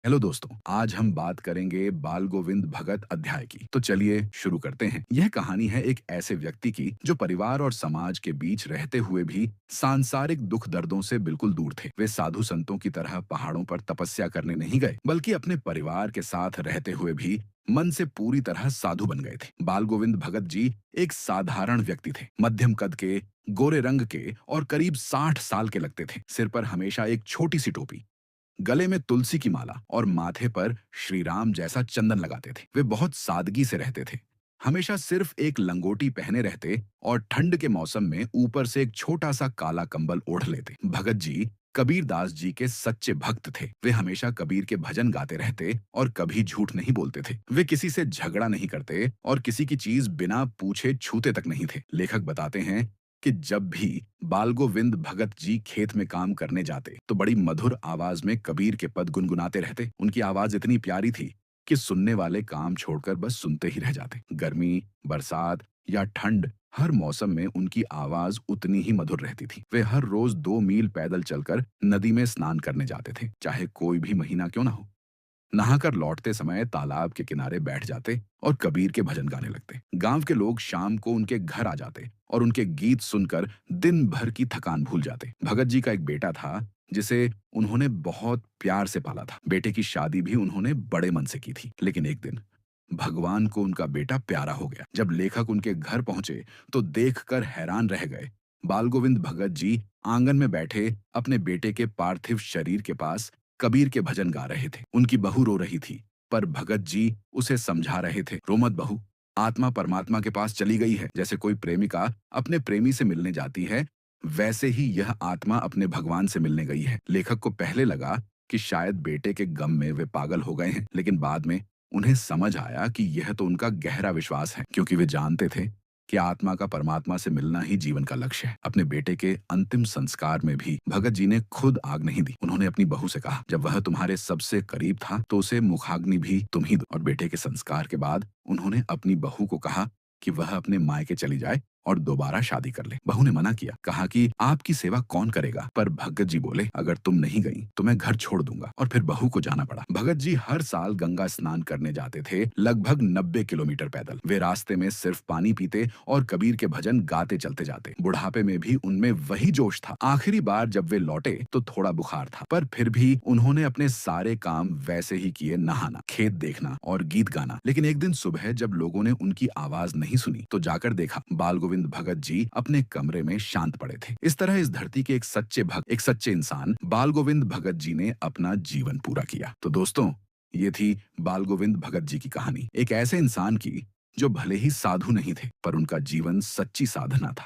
Hello दोस्तों, आज हम बात करेंगे बाल गोविंद भगत अध्याय की। तो चलिए शुरू करते हैं। यह कहानी है एक ऐसे व्यक्ति की जो परिवार और समाज के बीच रहते हुए भी सांसारिक दुख दर्दों से बिल्कुल दूर थे। वे साधु संतों की तरह पहाड़ों पर तपस्या करने नहीं गए, बल्कि अपने परिवार के साथ रहते हुए भी मन से पूरी तरह साधु बन गए थे। बाल गोविंद भगत जी एक साधारण व्यक्ति थे, मध्यम कद के, गोरे रंग के और करीब 60 साल के लगते थे। सिर पर हमेशा एक छोटी सी टोपी, गले में तुलसी की माला और माथे पर श्री राम जैसा चंदन लगाते थे। वे बहुत सादगी से रहते थे, हमेशा सिर्फ एक लंगोटी पहने रहते और ठंड के मौसम में ऊपर से एक छोटा सा काला कंबल ओढ़ लेते। भगत जी कबीर दास जी के सच्चे भक्त थे। वे हमेशा कबीर के भजन गाते रहते और कभी झूठ नहीं बोलते थे। वे किसी से झगड़ा नहीं करते और किसी की चीज बिना पूछे छूते तक नहीं थे। लेखक बताते हैं कि जब भी बालगोविंद भगत जी खेत में काम करने जाते तो बड़ी मधुर आवाज में कबीर के पद गुनगुनाते रहते। उनकी आवाज इतनी प्यारी थी कि सुनने वाले काम छोड़कर बस सुनते ही रह जाते। गर्मी, बरसात या ठंड, हर मौसम में उनकी आवाज उतनी ही मधुर रहती थी। वे हर रोज 2 मील पैदल चलकर नदी में स्नान करने जाते थे, चाहे कोई भी महीना क्यों ना हो। नहाकर लौटते समय तालाब के किनारे बैठ जाते और कबीर के भजन गाने लगते। गांव के लोग शाम को उनके घर आ जाते और उनके गीत सुनकर दिन भर की थकान भूल जाते। भगत जी का एक बेटा था जिसे उन्होंने बहुत प्यार से पाला था। बेटे की शादी भी उन्होंने बड़े मन से की थी। लेकिन एक दिन भगवान को उनका बेटा प्यारा हो गया। जब लेखक उनके घर पहुंचे तो देखकर हैरान रह गए। बाल गोविंद भगत जी आंगन में बैठे अपने बेटे के पार्थिव शरीर के पास कबीर के भजन गा रहे थे। उनकी बहू रो रही थी, पर भगत जी उसे समझा रहे थे। रो मत बहू, आत्मा परमात्मा के पास चली गई है। जैसे कोई प्रेमिका अपने प्रेमी से मिलने जाती है, वैसे ही यह आत्मा अपने भगवान से मिलने गई है। लेखक को पहले लगा कि शायद बेटे के गम में वे पागल हो गए हैं, लेकिन बाद में उन्हें समझ आया कि यह तो उनका गहरा विश्वास है, क्योंकि वे जानते थे कि आत्मा का परमात्मा से मिलना ही जीवन का लक्ष्य है। अपने बेटे के अंतिम संस्कार में भी भगत जी ने खुद आग नहीं दी। उन्होंने अपनी बहू से कहा, जब वह तुम्हारे सबसे करीब था तो उसे मुखाग्नि भी तुम ही दो। और बेटे के संस्कार के बाद उन्होंने अपनी बहू को कहा कि वह अपने मायके चली जाए और दोबारा शादी कर ले। बहू ने मना किया, कहा कि आपकी सेवा कौन करेगा। पर भगत जी बोले, अगर तुम नहीं गई तो मैं घर छोड़ दूंगा। और फिर बहू को जाना पड़ा। भगत जी हर साल गंगा स्नान करने जाते थे, लगभग 90 किलोमीटर पैदल। वे रास्ते में सिर्फ पानी पीते और कबीर के भजन गाते चलते जाते। बुढ़ापे में भी उनमें वही जोश था। आखिरी बार जब वे लौटे तो थोड़ा बुखार था, पर फिर भी उन्होंने अपने सारे काम वैसे ही किए, नहाना, खेत देखना और गीत गाना। लेकिन एक दिन सुबह जब लोगों ने उनकी आवाज नहीं सुनी तो जाकर देखा, बाल गोविंद भगत जी अपने कमरे में शांत पड़े थे। इस तरह इस धरती के एक सच्चे भक्त, एक सच्चे इंसान बाल गोविंद भगत जी ने अपना जीवन पूरा किया। तो दोस्तों, ये थी बाल गोविंद भगत जी की कहानी, एक ऐसे इंसान की जो भले ही साधु नहीं थे, पर उनका जीवन सच्ची साधना था।